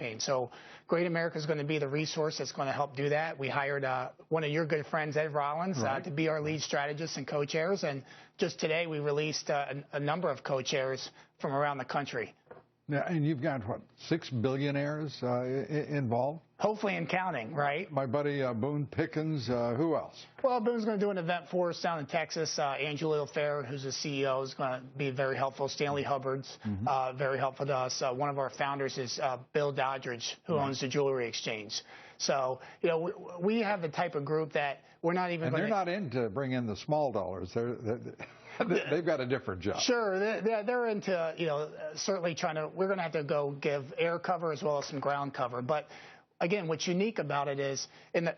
campaign. So Great America is going to be the resource that's going to help do that. We hired one of your good friends, Ed Rollins, to be our lead strategist and co-chairs. And just today we released a number of co-chairs from around the country. Yeah, and you've got, what, 6 billionaires involved? Hopefully and counting, right? My buddy Boone Pickens, who else? Well, Boone's going to do an event for us down in Texas. Angela Fair, who's the CEO, is going to be very helpful. Stanley Hubbard's very helpful to us. One of our founders is Bill Doddridge, who owns the Jewelry Exchange. So, you know, we have the type of group that we're not even going to... And they're not in to bring in the small dollars. They've got a different job. Sure. They're into, you know, certainly trying to... We're going to have to go give air cover as well as some ground cover. But, again, what's unique about it is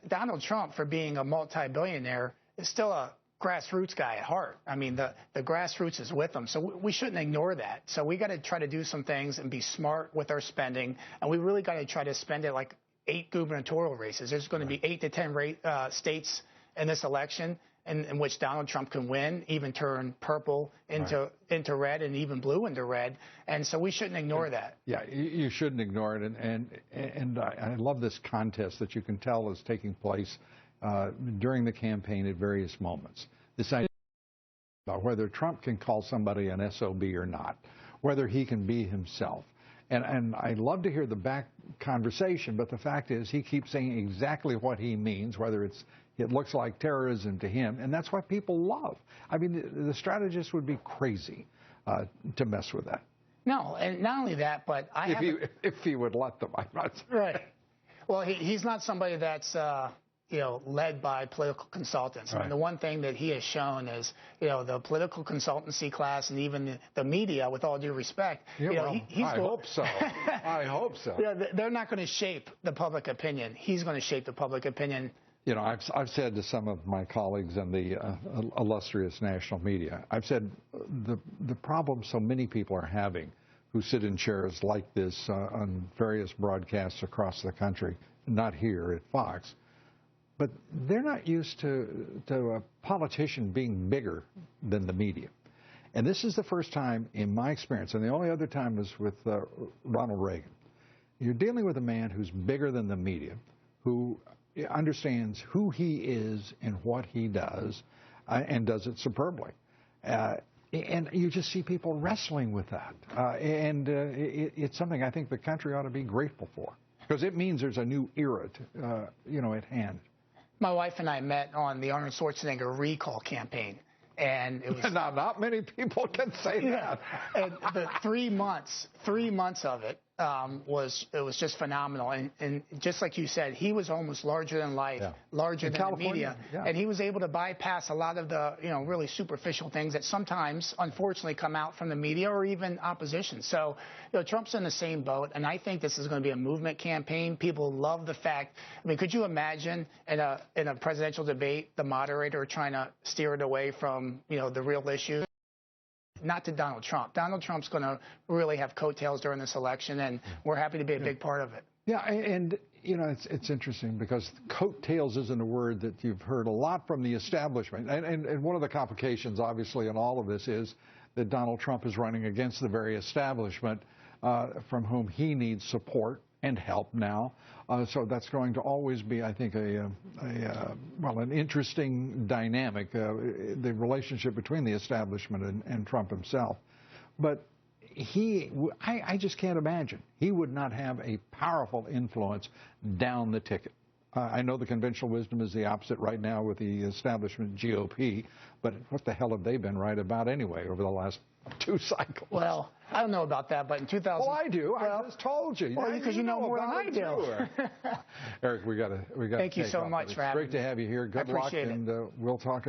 Donald Trump, for being a multi-billionaire, is still a grassroots guy at heart. I mean, the grassroots is with him. So we shouldn't ignore that. So we got to try to do some things and be smart with our spending. And we really got to try to spend it like 8 gubernatorial races. There's going to be 8 to 10 states in this election in which Donald Trump can win, even turn purple into red and even blue into red. And so we shouldn't ignore that. Yeah, you shouldn't ignore it. And I love this contest that you can tell is taking place during the campaign at various moments. This idea about whether Trump can call somebody an SOB or not, whether he can be himself. And I love to hear the back conversation, but the fact is he keeps saying exactly what he means, whether it looks like terrorism to him, and that's what people love. I mean, the strategists would be crazy to mess with that. No, and not only that, but if he would let them, I'm not right. Well, he's not somebody that's you know, led by political consultants. I mean, the one thing that he has shown is, you know, the political consultancy class and even the media, with all due respect, yeah, you know, well, I hope so. I hope so. Yeah, they're not going to shape the public opinion. He's going to shape the public opinion. You know, I've said to some of my colleagues in the illustrious national media, I've said the problem so many people are having who sit in chairs like this on various broadcasts across the country, not here at Fox, but they're not used to a politician being bigger than the media. And this is the first time in my experience, and the only other time was with Ronald Reagan. You're dealing with a man who's bigger than the media, who understands who he is and what he does, and does it superbly. And you just see people wrestling with that. It's something I think the country ought to be grateful for, because it means there's a new era, you know, at hand. My wife and I met on the Arnold Schwarzenegger recall campaign. And it was not many people can say that. And the 3 months of it was just phenomenal. And just like you said, he was almost larger than life, larger than the media. Yeah. And he was able to bypass a lot of the, you know, really superficial things that sometimes, unfortunately, come out from the media or even opposition. So, you know, Trump's in the same boat, and I think this is going to be a movement campaign. People love the fact. I mean, could you imagine in a presidential debate the moderator trying to steer it away from, you know, the real issues? Not to Donald Trump. Donald Trump's going to really have coattails during this election, and we're happy to be a big part of it. Yeah, and you know, it's interesting because coattails isn't a word that you've heard a lot from the establishment. And one of the complications, obviously, in all of this is that Donald Trump is running against the very establishment from whom he needs support and help now. So that's going to always be, I think, an interesting dynamic, the relationship between the establishment and Trump himself. But I just can't imagine. He would not have a powerful influence down the ticket. I know the conventional wisdom is the opposite right now with the establishment GOP, but what the hell have they been right about anyway over the last 2 cycles? Well, I don't know about that, but in 2000... Well, I do. I just told you. Well, because you know more than I do. Eric, we got to Thank you so much for having me. It's great to have you here. Good luck, and we'll talk.